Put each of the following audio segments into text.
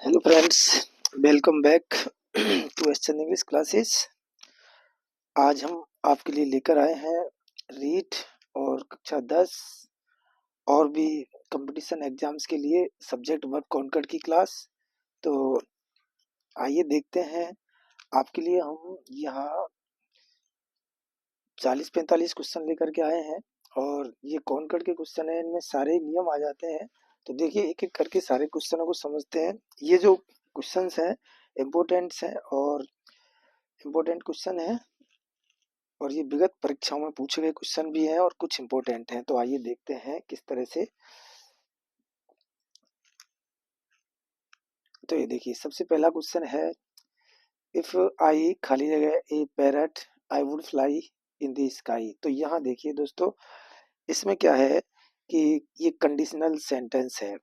Hello friends, welcome back to S Chand English classes. आज हम आपके लिए लेकर आए हैं रीट और कक्षा 10 और भी कंपटीशन एग्जाम्स के लिए सब्जेक्ट वर्ब कॉन्कर्ड की क्लास। तो आइए देखते हैं, आपके लिए हम यहाँ 40-45 क्वेश्चन लेकर के आए हैं और ये कॉन्कर्ड के क्वेश्चन है, इनमें सारे नियम आ जाते हैं। तो देखिए, एक एक करके सारे क्वेश्चनों को समझते हैं। ये जो क्वेश्चंस हैं इम्पोर्टेंट्स हैं और इम्पोर्टेंट क्वेश्चन है और ये विगत परीक्षाओं में पूछे गए क्वेश्चन भी हैं और कुछ इम्पोर्टेंट हैं। तो आइए देखते हैं किस तरह से। तो ये देखिए, सबसे पहला क्वेश्चन है, इफ आई खाली जगह a parrot I would fly in the sky. तो यहाँ देखिए दोस्तों, इसमें क्या है कि ये कंडीशनल सेंटेंस है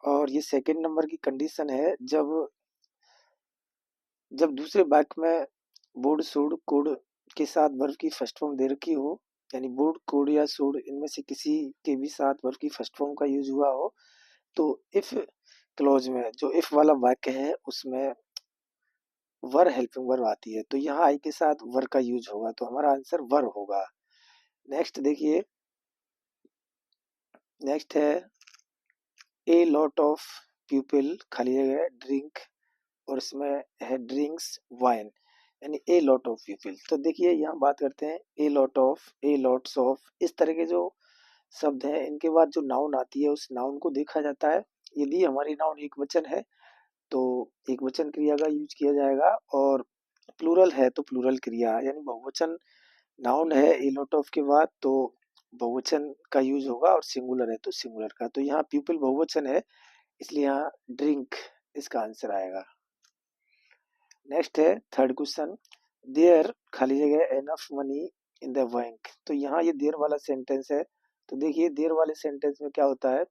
और ये सेकंड नंबर की कंडीशन है। जब जब दूसरे वाक्य में वुड शुड कुड के साथ वर्ब की फर्स्ट फॉर्म दे रखी हो, यानी वुड कुड या शुड इनमें से किसी के भी साथ वर्ब की फर्स्ट फॉर्म का यूज हुआ हो, तो इफ क्लॉज में जो इफ वाला वाक्य है उसमें वर हेल्पिंग वर्ब आती है। तो यहाँ आई के साथ वर का यूज होगा, तो हमारा आंसर वर होगा। नेक्स्ट देखिए, नेक्स्ट है ए लॉट ऑफ पीपल खाली जगह ड्रिंक और इसमें है ड्रिंक्स वाइन, यानी ए लॉट ऑफ पीपल। तो देखिए, यहाँ बात करते हैं a lot of, A lots of, इस तरह के जो शब्द हैं इनके बाद जो नाउन आती है उस नाउन को देखा जाता है। यदि हमारी नाउन एक वचन है तो एक वचन क्रिया का यूज किया जाएगा, और प्लूरल है तो प्लूरल क्रिया, यानी बहुवचन नाउन है ए लॉट ऑफ के बाद तो बहुवचन का यूज होगा, और सिंगुलर है तो सिंगुलर का। तो यहाँ पीपल बहुवचन है, इसलिए यहाँ ड्रिंक इसका आंसर आएगा। नेक्स्ट है थर्ड क्वेश्चन, देयर खाली जगह enough money in the bank. तो यहाँ ये देयर वाला सेंटेंस है। तो देखिए, देयर वाले सेंटेंस में क्या होता है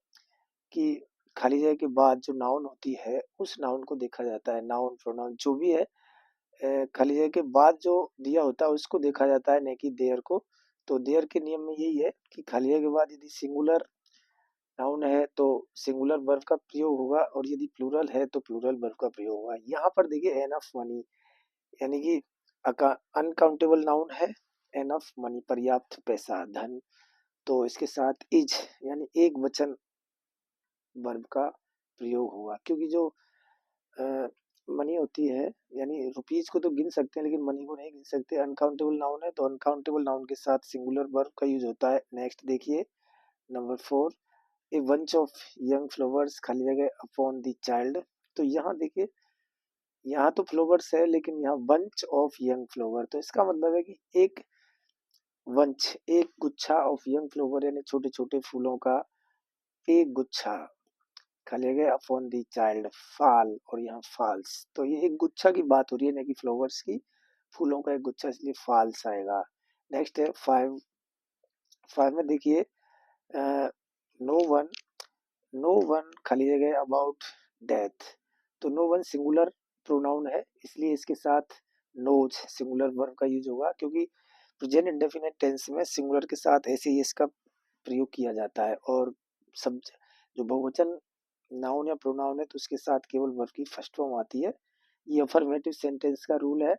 कि खाली जगह के बाद जो नाउन होती है उस नाउन को देखा जाता है, नाउन प्रोनाउन जो भी है, खाली जगह के बाद जो दिया होता है उसको देखा जाता है, नहीं कि देयर को। तो देयर के नियम में यही है कि खाली जगह के बाद यदि सिंगुलर नाउन है तो सिंगुलर वर्ब का प्रयोग होगा, और यदि प्लूरल है तो प्लूरल वर्ब का प्रयोग होगा। यहाँ पर देखिए एनफ मनी, यानी कि अनकाउंटेबल नाउन है, एनफ मनी पर्याप्त पैसा धन, तो इसके साथ इज यानी एक वचन वर्ब का प्रयोग होगा। क्योंकि जो मनी होती है, यानी रुपीज को तो गिन सकते हैं लेकिन मनी को नहीं गिन सकते, अनकाउंटेबल नाउन है तो अनकाउंटेबल नाउन के साथ सिंगुलर वर्ब का यूज होता है। नेक्स्ट देखिए, number 4, a bunch of young flowers खाली जगह अपॉन द चाइल्ड। तो यहाँ देखिए, यहाँ तो फ्लावर्स है लेकिन यहाँ बंच ऑफ यंग फ्लावर, तो इसका मतलब है कि एक वंच, एक गुच्छा ऑफ यंग फ्लावर, यानी छोटे छोटे फूलों का एक गुच्छा खाली गया अपॉन दी चाइल्ड फाल, और यहाँ फाल्स। तो ये एक गुच्छा की बात हो रही है, ना कि फ्लावर्स की, फूलों का एक गुच्छा, इसलिए फाल्स आएगा। नेक्स्ट है 5, 5 में देखिए, नो वन, नो वन खाली जगह अबाउट डेथ। तो नो वन सिंगुलर प्रोनाउन है, इसलिए इसके साथ नोज सिंगुलर वर्ब का यूज होगा, क्योंकि प्रेजेंट इंडेफिनिट टेंस में सिंगुलर के साथ ऐसे ही इसका प्रयोग किया जाता है, और सब जो बहुवचन नाउन या प्रोनाउन है तो उसके साथ केवल वर्ब की फर्स्ट फॉर्म आती है। ये अफर्मेटिव सेंटेंस का रूल है,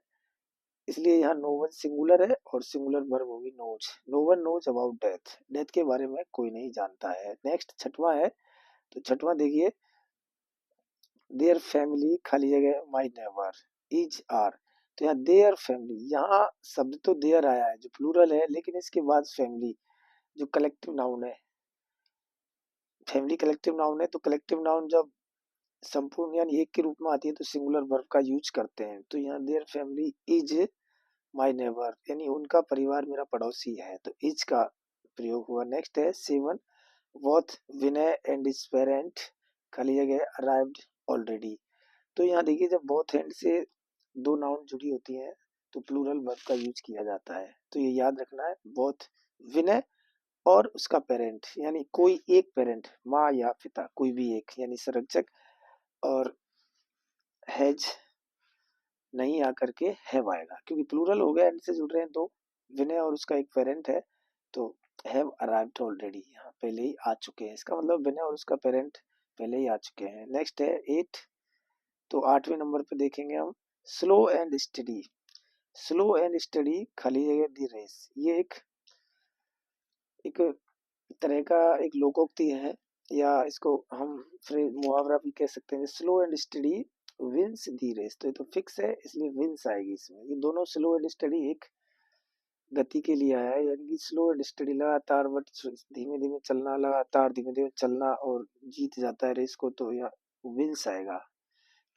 इसलिए यहाँ नो वन सिंगुलर है और सिंगुलर वर्ब होगी knows. No one knows about death, death के बारे में कोई नहीं जानता है। नेक्स्ट छठवां है, तो छठवां देखिए, देयर फैमिली खाली जगह माई नेबर इज आर। तो यहाँ देयर फैमिली, यहाँ शब्द तो देयर आया है जो प्लूरल है, लेकिन इसके बाद फैमिली जो कलेक्टिव नाउन है, फैमिली कलेक्टिव नाउन है, तो कलेक्टिव नाउन जब संपूर्ण यानी एक के रूप में आती है तो सिंगुलर वर्ब का यूज करते हैं। तो यहाँ their family is my neighbour, यानी उनका परिवार मेरा पड़ोसी है, तो इज का प्रयोग हुआ। नेक्स्ट है 7, both Vinay and his parent खाली जगह अराइव्ड ऑलरेडी। तो यहाँ देखिए, जब बोथ एंड से दो नाउन जुड़ी होती हैं तो प्लूरल वर्ब का यूज किया जाता है। तो ये याद रखना है, बोथ विनय और उसका पेरेंट, यानी कोई एक पेरेंट, माँ या पिता, कोई भी एक, यानी संरक्षक, और हैज नहीं आकर के हैव आएगा, क्योंकि प्लूरल हो गया, एंड से जुड़ रहे हैं, तो विनय और उसका एक पेरेंट है तो हैव अराइव्ड ऑलरेडी, यहाँ पहले ही आ चुके हैं, इसका मतलब विनय और उसका पेरेंट पहले ही आ चुके हैं। नेक्स्ट है 8, तो 8वें नंबर पे देखेंगे हम slow and study. Slow and study खाली जगह दी रेस, ये एक तरह का एक लोकोक्ति है, या इसको हम मुहावरा भी कह सकते हैं। Slow and steady wins the race, तो ये तो फिक्स है, इसलिए विंस आएगी इसमें। ये दोनों स्लो एंड स्टडी एक गति के लिए आया है, यानी कि स्लो एंड स्टडी लगातार बट धीमे धीमे चलना, लगातार धीमे धीमे चलना और जीत जाता है रेस को, तो यहाँ विंस आएगा।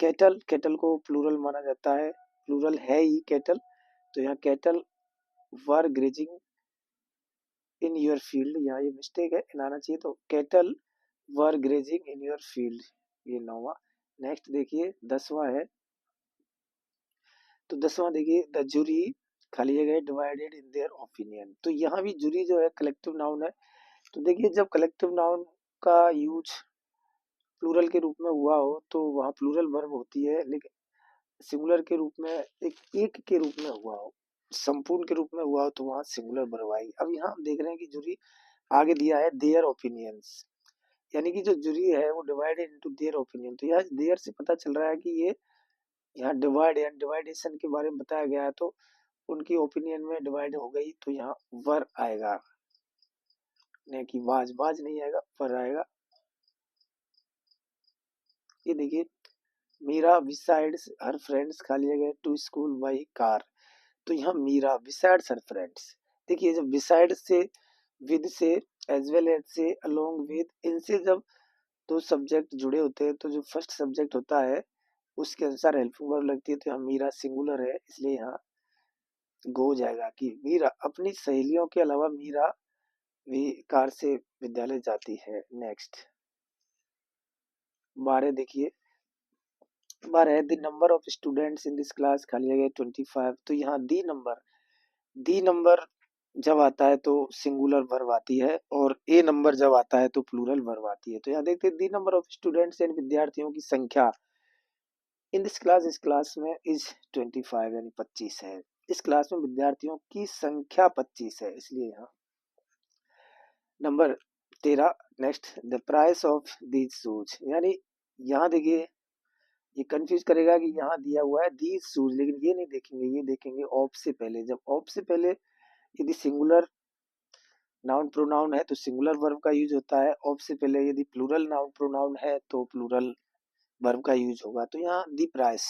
कैटल, कैटल को प्लूरल माना जाता है, प्लूरल है ही कैटल, तो यहाँ cattle were grazing in your field, यहाँ ये मिस्टेक है, आना चाहिए, तो cattle were grazing in your field, ये 9वां। नेक्स्ट देखिए 10वां है, तो 10वां देखिए द जूरी खाली जगह डिवाइडेड इन देयर ओपिनियन। तो यहाँ भी जूरी जो है कलेक्टिव नाउन है, तो देखिए जब कलेक्टिव नाउन का यूज प्लूरल के रूप में हुआ हो तो वहाँ प्लूरल वर्ब होती है, लेकिन सिंगुलर के रूप में एक के रूप में हुआ हो, संपूर्ण के रूप में हुआ हो, तो वहाँ सिंगुलर वर्ब आएगी। अब यहाँ हम देख रहे हैं कि जूरी आगे दिया है देयर ओपिनियंस, यानी कि जो जूरी है वो डिवाइडेड इनटू देयर ओपिनियन, तो यहाँ देयर से पता चल रहा है कि ये यहाँ डिवाइड एंड डिवाइडेशन के बारे में बताया गया है, तो उनकी ओपिनियन में डिवाइड हो गई, तो यहाँ वर आएगा, नहीं कि वाज, वाज नहीं आएगा, वर आएगा। ये देखिए मीरा बिसाइड्स हर फ्रेंड्स खाली जगह टू स्कूल बाई कार, तो यहाँ मीरा बिसाइड्स हर फ्रेंड्स, देखिए जब बिसाइड से, विद से, एज वेल एज से, अलोंग विद, इनसे जब दो सब्जेक्ट जुड़े होते हैं तो जो फर्स्ट सब्जेक्ट होता है उसके अनुसार हेल्पिंग वर्ब लगती है, तो यहाँ मीरा सिंगुलर है, इसलिए यहाँ गो हो जाएगा कि मीरा अपनी सहेलियों के अलावा मीरा भी कार से विद्यालय जाती है। नेक्स्ट 12 देखिए, 12 the number of students in this class खाली जगह 25, तो यहाँ दी नंबर जब आता है तो सिंगुलर वर्ब आती है, और ए नंबर जब आता है तो प्लूरल वर्ब आती है। तो यहाँ देखते हैं दी नंबर ऑफ स्टूडेंट्स यानी विद्यार्थियों की संख्या इन दिस क्लास, इस क्लास में इज 25 यानी 25 है, इस क्लास में विद्यार्थियों की संख्या 25 है, इसलिए यहाँ number 13। Next the price of these shoes, यानी यहाँ देखिए ये कंफ्यूज करेगा कि यहाँ दिया हुआ है दीज शूज, लेकिन ये नहीं देखेंगे, ये देखेंगे ऑफ से पहले। जब ऑफ से पहले यदि सिंगुलर नाउन प्रोनाउन है तो सिंगुलर वर्ब का यूज होता है, ऑफ से पहले यदि प्लूरल नाउन प्रोनाउन है तो प्लूरल वर्ब का यूज होगा। तो यहाँ दी प्राइस,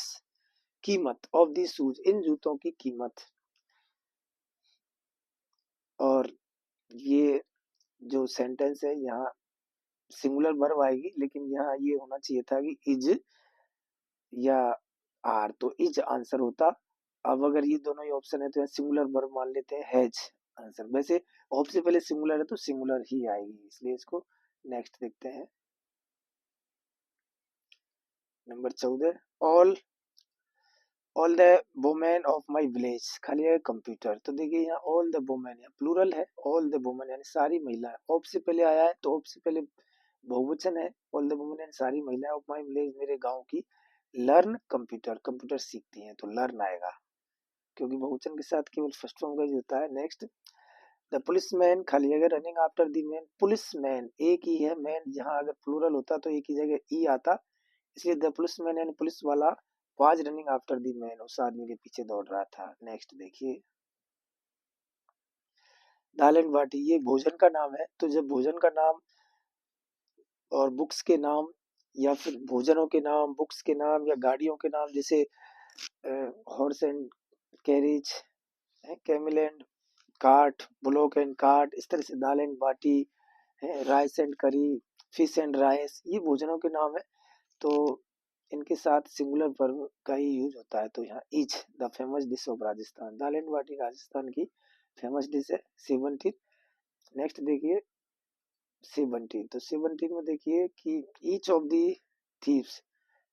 कीमत, ऑफ दी शूज, इन जूतों की कीमत, और ये जो सेंटेंस है यहाँ सिंगुलर वर्ब आएगी, लेकिन यहाँ ये होना चाहिए था कि इज या आर, तो इज आंसर होता। अब अगर ये दोनों ही ऑप्शन है तो यहाँ सिंगुलर वर्ब मान लेते हैं, हैज आंसर। वैसे ऑफ से पहले सिंगुलर है तो सिंगुलर ही आएगी, इसलिए इसको नेक्स्ट देखते हैं। Number 14 all the women of my village खाली है कंप्यूटर, तो देखिए यहाँ ऑल द वुमेन है, प्लूरल है, ऑल द वुमेन यानी सारी महिलाएं, ऑफ से पहले आया है तो ऑफ से पहले बहुवचन है, ऑल द वुमेन यानी सारी महिलाएं ऑफ माई विलेज मेरे गांव की, लर्न कंप्यूटर, कंप्यूटर सीखती हैं, तो लर्न आएगा, क्योंकि बहुवचन के साथ केवल फर्स्ट फॉर्म का यूज होता है। नेक्स्ट द पुलिसमैन खाली जगह running after the man, policeman एक ही है, मैन यहाँ अगर प्लूरल होता तो एक ही जगह ई आता, इसलिए द पुलिसमैन यानी पुलिस वाला was running after the man, उस आदमी के पीछे दौड़ रहा था। नेक्स्ट देखिए दाल एंड बाटी, ये भोजन का नाम है, तो जब भोजन का नाम और बुक्स के नाम, या फिर भोजनों के नाम, बुक्स के नाम, या गाड़ियों के नाम, जैसे horse and carriage, camel and cart, block and cart, इस तरह से दाल एंड बाटी है, राइस एंड करी, फिश एंड राइस, ये भोजनों के नाम है, तो इनके साथ सिंगुलर वर्ब का ही यूज होता है। तो यहाँ is the famous dish of Rajasthan, dal and baati Rajasthan की फेमस डिश है। 17 नेक्स्ट देखिए 17, तो 17 में देखिए कि each of the thieves,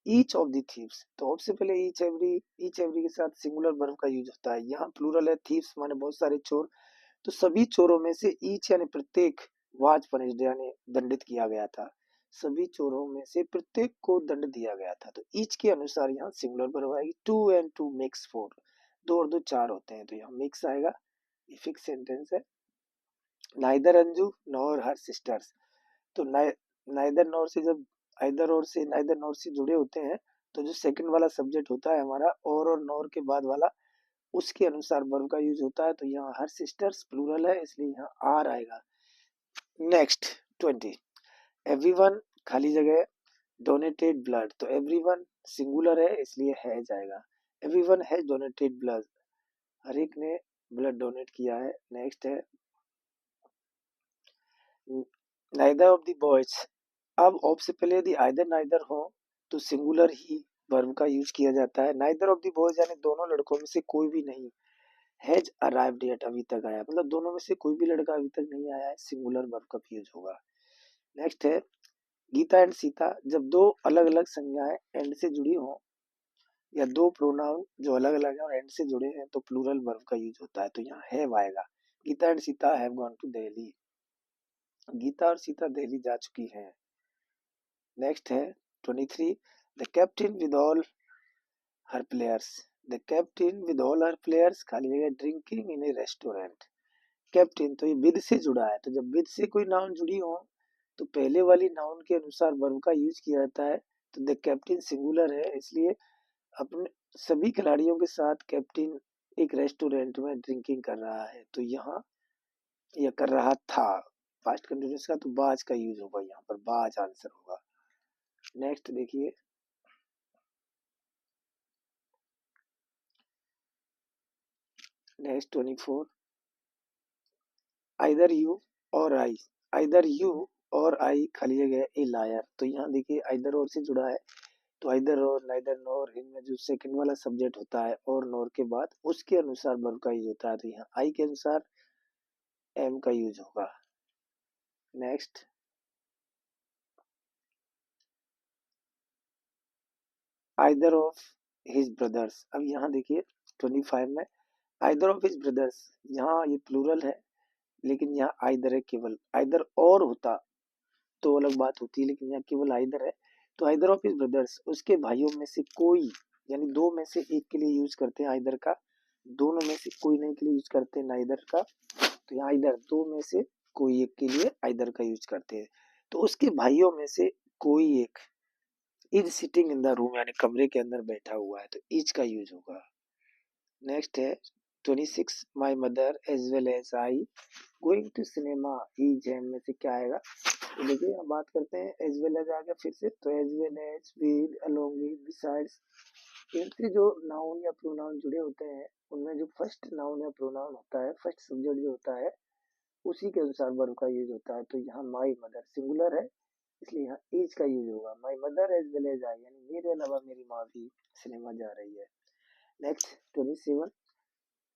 each of the thieves, तो ऑफ से पहले ईच एवरी के साथ सिंगुलर वर्ब का यूज होता है। यहाँ प्लूरल है, थीव्स माने बहुत सारे चोर, तो सभी चोरों में से ईच यानी प्रत्येक, वाज पनिश्ड यानी दंडित किया गया था, सभी चोरों में से प्रत्येक को दंड दिया गया था, तो ईच के अनुसार यहाँ सिंगुलर वर्ब आएगी। 2 and 2 मेक्स 4, 2 और 2 4 होते हैं, तो यहाँ मिक्स आएगा, ये फिक्स सेंटेंस है। Neither Anju nor her sisters, तो नाइदर नॉर से जब आइदर और से नाइदर नॉर से जुड़े होते हैं तो जो सेकंड वाला सब्जेक्ट होता है हमारा और नॉर के बाद वाला, उसके अनुसार वर्ब का यूज होता है। तो यहाँ हर सिस्टर्स प्लूरल है, इसलिए यहाँ आर आएगा। नेक्स्ट 20, एवरीवन खाली जगह डोनेटेड ब्लड, तो एवरीवन सिंगुलर है इसलिए है जाएगा। एवरीवन हैज डोनेटेड ब्लड, हर एक ने ब्लड डोनेट किया है। नेक्स्ट है नाइदर ऑफ द बॉयज, अब ऑफ से पहले यदि आइदर नाइदर हो तो सिंगुलर ही वर्ब का यूज किया जाता है। नाइदर ऑफ द बॉयज यानी दोनों लड़कों में से कोई भी नहीं, हैज अराइव्ड येट अभी तक आया, मतलब दोनों में से कोई भी लड़का अभी तक नहीं आया है, सिंगुलर वर्ब का यूज होगा। नेक्स्ट है गीता एंड सीता, जब दो अलग अलग संज्ञाएं एंड से जुड़ी हो या दो प्रोनाउन जो अलग अलग है और एंड से जुड़े हैं तो प्लूरल वर्ब का यूज होता है। तो यहाँ हैव आएगा। Geeta and Sita have gone to Delhi, Geeta और सीता दिल्ली जा चुकी हैं। नेक्स्ट है 23, the captain with all her players, the captain with all her players खाली जगह drinking in a restaurant. Captain तो ये विद से जुड़ा है, तो जब विद से कोई नाउन जुड़ी हो तो पहले वाली नाउन के अनुसार वर्ब का यूज किया जाता है। तो द कैप्टन सिंगुलर है, इसलिए अपने सभी खिलाड़ियों के साथ कैप्टन एक रेस्टोरेंट में ड्रिंकिंग कर रहा है। तो यहाँ यह कर रहा था पास्ट कंटिन्यूअस का, तो बाज का यूज होगा, यहाँ पर बाज आंसर होगा। नेक्स्ट देखिए नेक्स्ट 24, आइदर यू और आई, आइदर यू और आई खाली जगह ए लायर, तो यहाँ देखिए आइदर और से जुड़ा है, तो आइदर और नाइदर नॉर, इनमें जो सेकंड वाला सब्जेक्ट होता है और नॉर के बाद उसके अनुसार वर्ब का यूज होता है। तो यहाँ आई के अनुसार एम का यूज होगा। Next either of his brothers, अब यहाँ देखिए 25 में आइदर ऑफ हिज ब्रदर्स, यहाँ ये प्लूरल है लेकिन यहाँ आइदर है केवल, आइदर और होता तो अलग बात होती है, लेकिन यहाँ केवल आइदर है। तो आइदर ऑफ हिज ब्रदर्स, उसके भाइयों में से कोई, यानी दो में से एक के लिए यूज करते हैं आइदर का, दोनों में से कोई नहीं के लिए यूज करते हैं नाइदर का। तो यहाँ आइदर दो में से कोई एक के लिए आइदर का यूज करते हैं। तो उसके भाइयों में से कोई एक is sitting in the room, यानी कमरे के अंदर बैठा हुआ है, तो इज का यूज होगा। नेक्स्ट है 26, my mother as well as I going to cinema, is am में से क्या आएगा। तो देखिए हम बात करते हैं एज वेल एज आ गया फिर से, तो as well as, with, along with, besides, इनसे जो नाउन या प्रोनाउन जुड़े होते हैं उनमें जो फर्स्ट नाउन या प्रोनाउन होता है, फर्स्ट सब्जेक्ट जो होता है उसी के अनुसार वर्ब का यूज होता है। तो यहाँ माई मदर सिंगुलर है इसलिए यहाँ इज का यूज होगा। My mother as well as I, यानी मेरे अलावा मेरी माँ भी सिनेमा जा रही है। नेक्स्ट 27,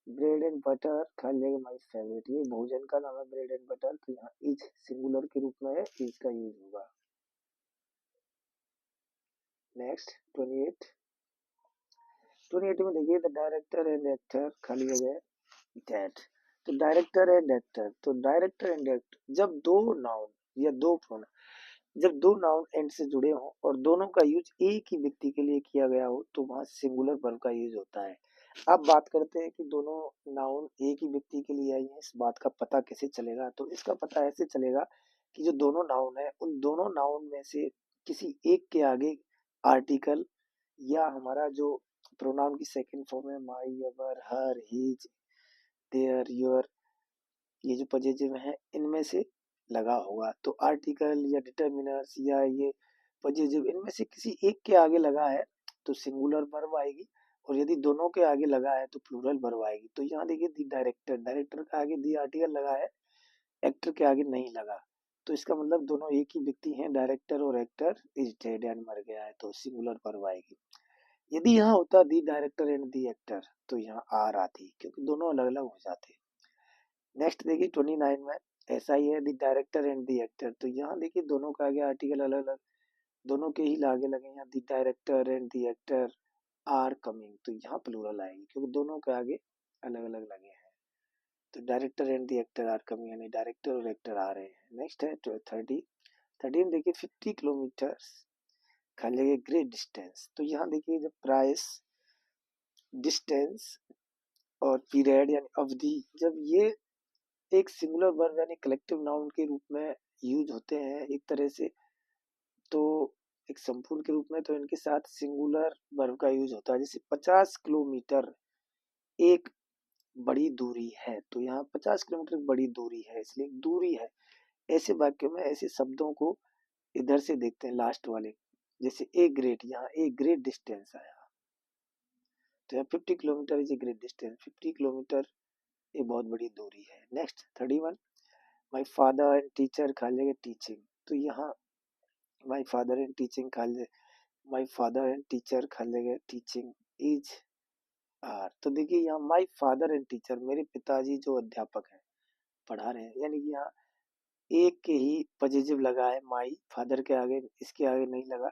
ब्रेड एंड बटर खाली जगह माई फेवरेट, ये भोजन का नाम है ब्रेड एंड बटर, तो यहाँ इज सिंगुलर के रूप में है, इज का यूज होगा। नेक्स्ट 28 में देखिए द डायरेक्टर एंड एक्टर खाली जगह डेट, तो डायरेक्टर एंड एक्टर, तो डायरेक्टर एंड एक्टर जब दो नाउन या दो प्रोनाउन, जब दो नाउन एंड से जुड़े हों और दोनों का यूज एक ही व्यक्ति के लिए किया गया हो तो वहां सिंगुलर वर्ब का यूज होता है। अब बात करते हैं कि दोनों नाउन एक ही व्यक्ति के लिए आई है, इस बात का पता कैसे चलेगा। तो इसका पता ऐसे चलेगा कि जो दोनों नाउन है उन दोनों नाउन में से किसी एक के आगे आर्टिकल या हमारा जो प्रोनाउन की सेकंड फॉर्म है माई, अवर, हर, हिज, देयर, योर, ये जो पजेजिव है इनमें से लगा होगा। तो आर्टिकल या डिटर्मिनर्स या ये पजेजिव इनमें से किसी एक के आगे लगा है तो सिंगुलर वर्ब आएगी, और यदि दोनों के आगे लगा है तो प्लूरल वर्ब आएगी। तो यहाँ देखिए दी डायरेक्टर, डायरेक्टर के आगे दी आर्टिकल लगा है, एक्टर के आगे नहीं लगा, तो इसका मतलब दोनों एक ही व्यक्ति हैं, डायरेक्टर और एक्टर इज डेड यानी मर गया है, तो सिंगुलर वर्ब आएगी। यदि यहाँ होता the director and the actor तो यहाँ आर आती, क्योंकि दोनों अलग अलग हो जाते। नेक्स्ट देखिए 29 में ऐसा ही है the director and the actor, तो यहाँ देखिए दोनों का आगे आर्टिकल अलग अलग, दोनों के ही आगे लगे हैं, the director and the actor are coming, तो यहाँ प्लूरल आएगी क्योंकि दोनों के आगे अलग अलग लगे हैं। तो director and the actor are coming, यानी डायरेक्टर और एक्टर आ रहे हैं। नेक्स्ट है 13 देखिए 50 किलोमीटर खाली जगह ग्रेट डिस्टेंस, तो यहाँ देखिए जब प्राइस, डिस्टेंस और पीरियड यानी अवधि, जब ये एक सिंगुलर वर्ब यानी कलेक्टिव नाउन के रूप में यूज होते हैं एक तरह से, तो एक संपूर्ण के रूप में, तो इनके साथ सिंगुलर वर्ब का यूज होता है। जैसे 50 किलोमीटर एक बड़ी दूरी है, तो यहाँ 50 किलोमीटर बड़ी दूरी है, इसलिए दूरी है। ऐसे वाक्यों में ऐसे शब्दों को इधर से देखते हैं, लास्ट वाले। जैसे ए ग्रेट, यहाँ ए ग्रेट डिस्टेंस आया, तो यहाँ 50 kilometre is a great distance, 50 kilometre ये बहुत बड़ी दूरी है। Next 31, my father and teacher खाली जगह टीचिंग, तो यहाँ माई फादर एंड टीचिंग खाली, माई फादर एंड टीचर खाली जगह टीचिंग इज आर, तो देखिए यहाँ माई फादर एंड टीचर, मेरे पिताजी जो अध्यापक हैं, पढ़ा रहे हैं, यानी कि यहाँ एक के ही पजेजिव लगा है, माई फादर के आगे, इसके आगे नहीं लगा।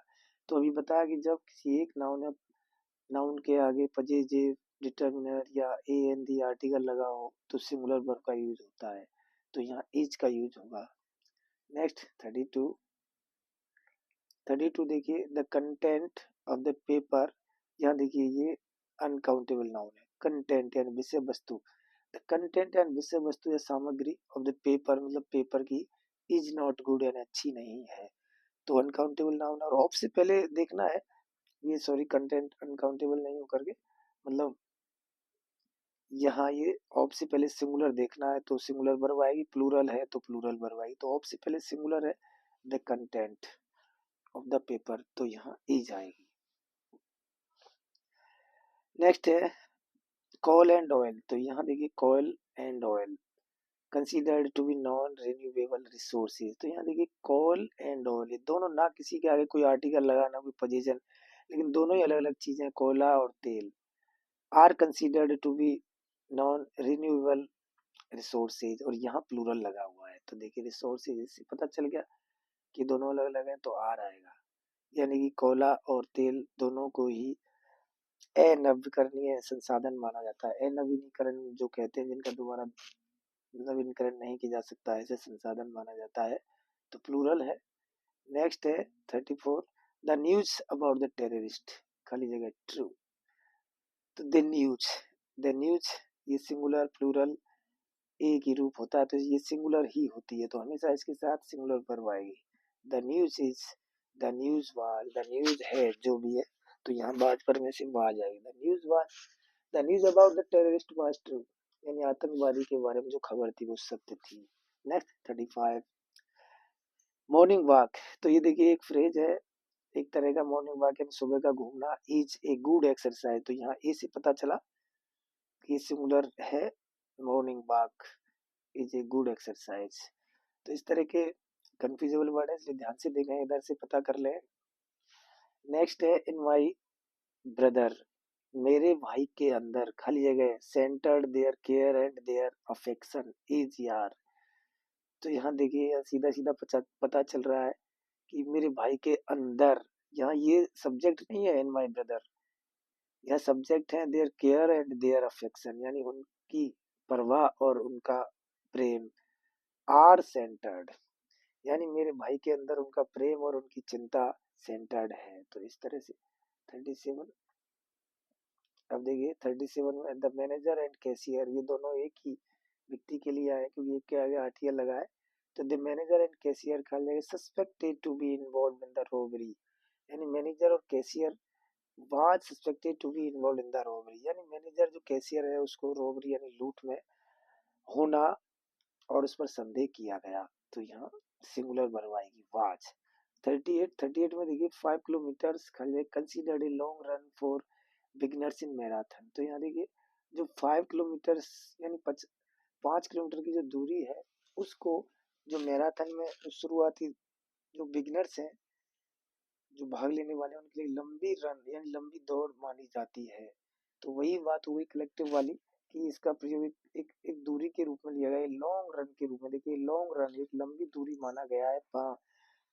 तो अभी बताया कि जब किसी एक नाउन के आगे पजेजिव, डिटर्मिनर या ए एन दी आर्टिकल लगा हो तो सिंगुलर वर्ब का यूज होता है, तो यहाँ इज का यूज होगा। नेक्स्ट 32 देखिए, the content of the paper, यहाँ देखिए ये अनकाउंटेबल नाउन है। कंटेंट यानी विषय वस्तु, द कंटेंट यानी विषय वस्तु या सामग्री ऑफ द पेपर मतलब पेपर की, इज नॉट गुड यानी अच्छी नहीं है, तो अनकाउंटेबल नाउन। और ऑफ से पहले देखना है, ये सॉरी कंटेंट अनकाउंटेबल नहीं हो करके, मतलब यहाँ ये ऑफ से पहले सिंगुलर देखना है, तो सिंगुलर वर्ब आएगी, प्लूरल है तो प्लूरल वर्ब आएगी, तो ऑफ से पहले सिंगुलर है, the content of the paper, तो यहाँ इज आएगी। नेक्स्ट है कॉल एंड ऑयल, तो यहाँ देखिए coal and oil considered to be non renewable resources, तो यहाँ देखिए कॉल एंड ऑयल, ये दोनों ना किसी के आगे कोई आर्टिकल लगा ना कोई पोजीशन, लेकिन दोनों ही अलग अलग चीजें, कोयला और तेल, are considered to be non renewable resources, और यहाँ प्लूरल लगा हुआ है, तो देखिए रिसोर्सेज, इससे पता चल गया कि दोनों अलग अलग हैं, तो आर आएगा। यानी कि कोयला और तेल दोनों को ही अनवीकरणीय संसाधन माना जाता है। अनवीनीकरण जो कहते हैं, जिनका दोबारा नवीनीकरण नहीं किया जा सकता, ऐसे संसाधन माना जाता है, तो प्लूरल है। नेक्स्ट है 34, the news about the terrorist खाली जगह ट्रू, तो द न्यूज ये सिंगुलर प्लूरल एक ही रूप होता है, तो ये सिंगुलर ही होती है, तो हमेशा इसके साथ सिंगुलर वर्ब आएगी। The news is, the news was, the news है जो भी है, तो यहाँ बाज पर में से वाज आएगी। The news about the terrorist was true, यानी आतंकवादी के बारे में जो खबर थी वो सत्य थी। नेक्स्ट 35, मॉर्निंग वॉक, तो ये देखिए एक फ्रेज है, एक तरह का मॉर्निंग वॉक यानी सुबह का घूमना, इज ए गुड एक्सरसाइज, तो यहाँ ए से पता चला कि सिंगुलर है, morning walk is a good exercise. तो इस तरह के कंफ्यूजेबल वर्ड है, इसलिए ध्यान से देखें, इधर से पता कर लें। नेक्स्ट है इन माई ब्रदर, मेरे भाई के अंदर खाली जगह centred their care and their affection is यार, तो यहाँ देखिए सीधा सीधा पता चल रहा है कि मेरे भाई के अंदर, यहाँ ये सब्जेक्ट नहीं है इन माई ब्रदर, यह सब्जेक्ट है their care and their affection, यानी उनकी परवाह और उनका प्रेम, आर सेंटर्ड, यानी मेरे भाई के अंदर उनका प्रेम और उनकी चिंता सेंटर्ड है, तो इस तरह से 37। अब देखिए 37 में द मैनेजर एंड कैशियर, ये दोनों एक ही व्यक्ति के लिए आए क्योंकि एक के आगे आरटीएल लगा है, तो द मैनेजर एंड कैशियर खाली जगह suspected to be involve in the robbery, यानी मैनेजर और cashier was suspected to be involve in the robbery, यानी मैनेजर जो कैशियर है उसको रोबरी यानी लूट में होना और उस पर संदेह किया गया, तो यहाँ सिंगुलर वर्ब आएगी वाज। 38 में देखिए 5 kilometre considered a long run for beginners in marathon, तो यहाँ देखिए जो 5 किलोमीटर यानी 5 किलोमीटर की जो दूरी है, उसको जो मैराथन में शुरुआती जो बिगिनर्स हैं, जो भाग लेने वाले हैं, उनके लिए लंबी रन यानी लंबी दौड़ मानी जाती है, तो वही बात हुई कलेक्टिव वाली कि इसका प्रयोग एक दूरी के रूप में लिया गया है, लॉन्ग रन के रूप में। देखिए लॉन्ग रन एक लंबी दूरी माना गया है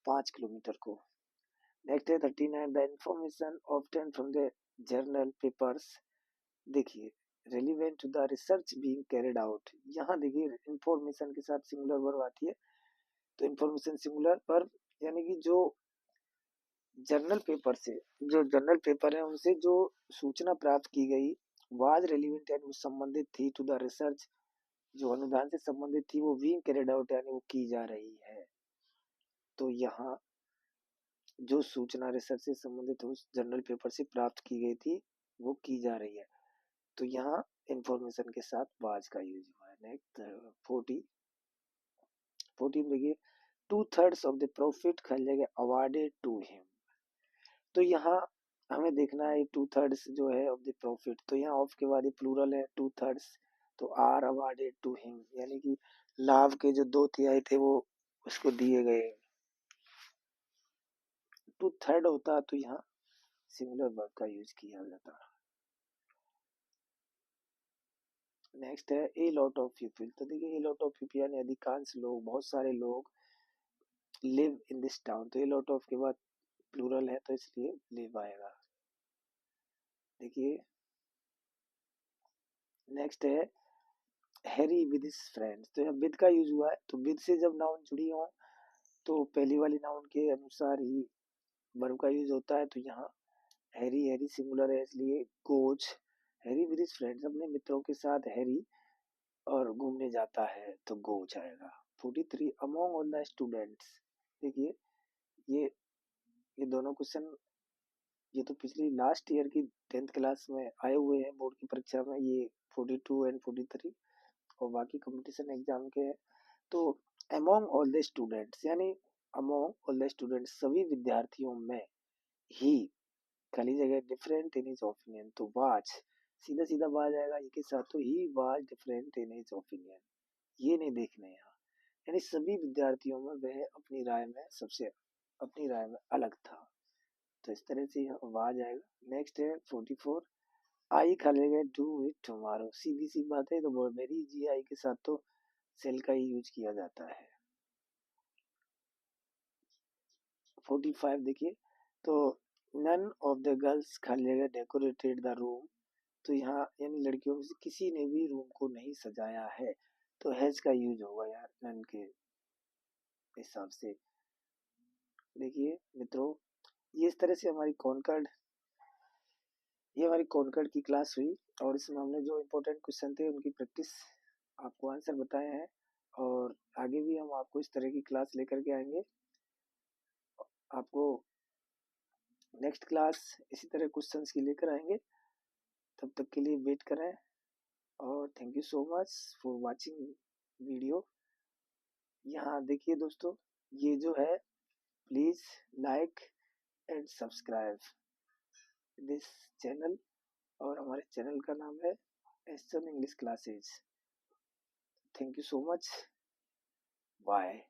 5 किलोमीटर को। नेक्स्ट है 39, the information obtain from the journal papers, देखिए relevant to the research being carried out, यहाँ देखिए इंफॉर्मेशन के साथ सिंगुलर वर्ब आती है, तो इंफॉर्मेशन सिंगुलर वर्ब, यानी कि जो जर्नल पेपर है उनसे जो सूचना प्राप्त की गई, वाज रेलिवेंट यानी वो संबंधित थी, टू द रिसर्च जो अनुदान से संबंधित थी, वो बीइंग कैरिड आउट यानी वो की जा रही है, तो यहाँ जो सूचना रिसर्च से संबंधित उस जर्नल पेपर से प्राप्त की गई थी वो की जा रही है। तो यहाँ इंफॉर्मेशन के साथ वाज का यूज हुआ है। नेक्स्ट 14 देखिए, 2/3 ऑफ द प्रॉफिट खा अवार्डेड टू हिम। तो यहाँ हमें देखना है 2/3 जो है ऑफ द प्रॉफिट, तो यहाँ ऑफ के बाद प्लूरल है 2/3, तो आर अवार्डेड टू हिम, यानी कि लाभ के जो 2/3 थे वो उसको दिए गए। 2/3 होता तो यहाँ सिमिलर वर्ब का यूज किया जाता। नेक्स्ट है ए लॉट ऑफ पीपल। तो देखिए ए लॉट ऑफ पीपल यानी अधिकांश लोग, बहुत सारे लोग लिव इन दिस टाउन। तो ए लॉट ऑफ के बाद प्लूरल है तो इसलिए लिव आएगा। देखिए नेक्स्ट है हैरी विद हिज फ्रेंड्स। तो यहाँ विद का यूज हुआ है, तो विद से जब नाउन जुड़ी हो तो पहली वाली नाउन के अनुसार ही वर्ब का यूज होता है। तो यहाँ हैरी, हैरी सिंगुलर है इसलिए goes, Harry with his friends, अपने मित्रों के साथ हैरी और घूमने जाता है तो गोज आएगा। 43 अमोंग ऑल द स्टूडेंट्स। देखिए ये ये दोनों क्वेश्चन ये तो पिछली लास्ट ईयर की 10th क्लास में आए हुए हैं बोर्ड की परीक्षा में, ये 42 एंड 43 और बाकी कंपटीशन एग्जाम के हैं। तो अमोंग ऑल द स्टूडेंट्स यानी अमोंग ऑल द स्टूडेंट्स, सभी विद्यार्थियों में, ही खाली जगह डिफरेंट इन हिज ओपिनियन, तो वाज सीधा सीधा वाज आएगा ये के साथ, तो he was different in his opinion, ये नहीं देखना है यहाँ, यानी सभी विद्यार्थियों में वह अपनी राय में सबसे अपनी राय में अलग था। तो इस तरह से यहाँ वाज आएगा। नेक्स्ट है 44 आई खा लेगा डू इट टुमारो। सीधी सी बात है, तो वेरी जी आई के साथ तो सेल का ही यूज किया जाता है। 45 देखिए, तो नन ऑफ द गर्ल्स खा लेगा डेकोरेटेड द रूम। तो यहाँ यानी लड़कियों में से किसी ने भी रूम को नहीं सजाया है, तो हैज का यूज होगा यार नन के हिसाब से। देखिए मित्रों, ये इस तरह से हमारी कॉन्कर्ड की क्लास हुई, और इसमें हमने जो इम्पोर्टेंट क्वेश्चन थे उनकी प्रैक्टिस आपको आंसर बताए हैं, और आगे भी हम आपको इस तरह की क्लास लेकर के आएंगे। आपको नेक्स्ट क्लास इसी तरह क्वेश्चंस की लेकर आएंगे। तब तक के लिए वेट करें, और thank you so much for watching video. यहाँ देखिए दोस्तों, ये जो है please like and subscribe this channel, और हमारे चैनल का नाम है SN English classes. Thank you so much, bye.